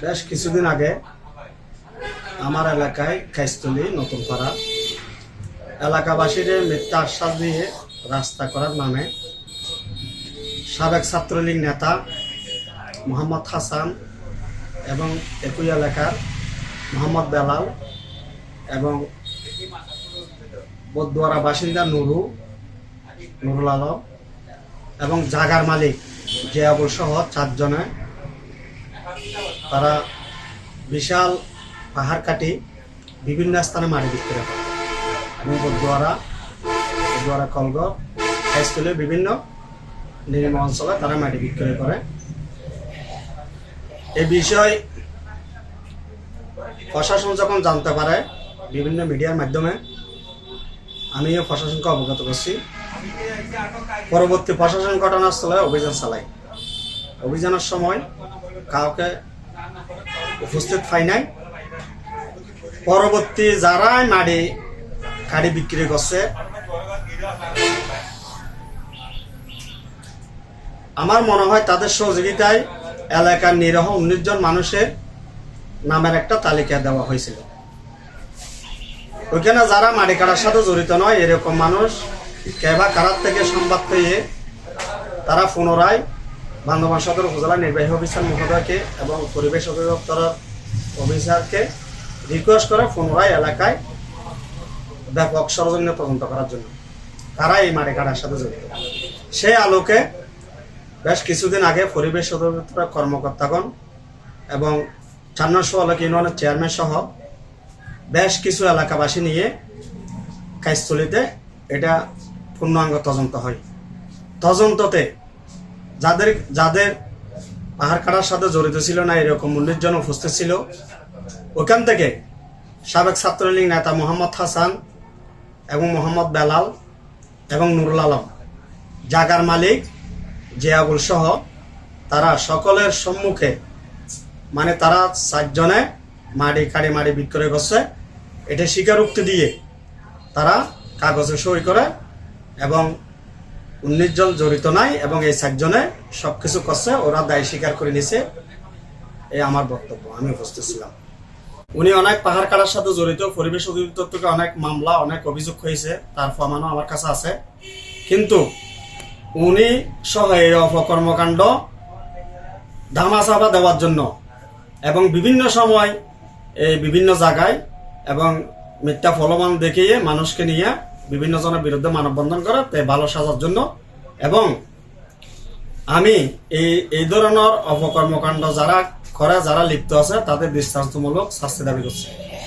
বেশ কিছুদিন আগে আমার এলাকায় খাইস্তলি নতুন পাড়া এলাকাবাসীর মিথ্যা আশ্বাস দিয়ে রাস্তা করার নামে সাবেক ছাত্রলীগ নেতা মোহাম্মদ হাসান এবং একই এলাকার মোহাম্মদ বেলাল এবং বদুয়ারা বাসিন্দা নুরুল আলম এবং জাগার মালিক জিয়াবুল সহ 4 জনে তারা বিশাল পাহাড় কাটি বিভিন্ন স্থানে মাটি বিক্রি করে এবং বদুয়ারা কলগড় হাইস্কুলে বিভিন্ন নিম্ন অঞ্চলে তারা মাটি বিক্রি করে। এই বিষয় প্রশাসন যখন জানতে পারে বিভিন্ন মিডিয়ার মাধ্যমে আমিও প্রশাসনকে অবগত করছি। পরবর্তী প্রশাসন ঘটনাস্থলে অভিযান চালাই। অভিযানের সময় কাউকে উপস্থিত পাই নাই। পরবর্তী যারা মাটি কাটি বিক্রি করছে আমার মনে হয় তাদের সহযোগিতায় এলাকার নিরহ 19 জন মানুষের নামের একটা তালিকা দেওয়া হয়েছিল। ওইখানে যারা মাটি কাটার সাথে জড়িত নয় এরকম মানুষ কেবা কারার থেকে সংবাদ পেয়ে তারা পুনরায় বান্দরবান সদর উপজেলা নির্বাহী অফিসার মহোদয়কে এবং পরিবেশ অধিদপ্তরের অফিসারকে রিকোয়েস্ট করে পুনরায় এলাকায় ব্যাপক সরজমিন তদন্ত করার জন্য তারা এই মাটি কাটার সাথে জড়িত। সেই আলোকে বেশ কিছুদিন আগে পরিবেশ অধিদপ্তরের কর্মকর্তাগণ এবং 4 নং সোয়ালক ইউনিয়নের চেয়ারম্যান সহ বেশ কিছু এলাকাবাসী নিয়ে কাইস্থলিতে এটা পূর্ণাঙ্গ তদন্ত হয়। তদন্ততে যাদের পাহাড় কাটার সাথে জড়িত ছিল না এরকম 19 জন উপস্থিত ছিল। ওখান থেকে সাবেক ছাত্রলীগ নেতা মোহাম্মদ হাসান এবং মোহাম্মদ বেলাল এবং নুরুল আলম, জাগার মালিক জিয়াবুল সহ তারা সকলের সম্মুখে মানে তারা 4 জনে মাটি বিক্রয় করছে এটা স্বীকারোক্তি দিয়ে তারা কাগজে সই করে এবং 19 জন জড়িত নাই এবং এই 4 জনে সবকিছু করছে, ওরা দায় স্বীকার করে নিছে। এই আমার বক্তব্য, আমি উপস্থিত ছিলাম। উনি অনেক পাহাড় কাটার সাথে জড়িত, পরিবেশ অধিদপ্তর থেকে অনেক মামলা অনেক অভিযোগ হয়েছে, তার প্রমাণও আমার কাছে আছে। কিন্তু উনি সহ এই অপকর্মকাণ্ড ধামাচাপা দেওয়ার জন্য এবং বিভিন্ন সময় এই বিভিন্ন জায়গায় এবং মিথ্যা ফলমান দেখিয়ে মানুষকে নিয়ে বিভিন্ন জনের বিরুদ্ধে মানববন্ধন করে তাই ভালো সাজার জন্য এবং আমি এই ধরনের অপকর্মকাণ্ড যারা লিপ্ত আছে তাদের দৃষ্টান্তমূলক শাস্তি দাবি করছি।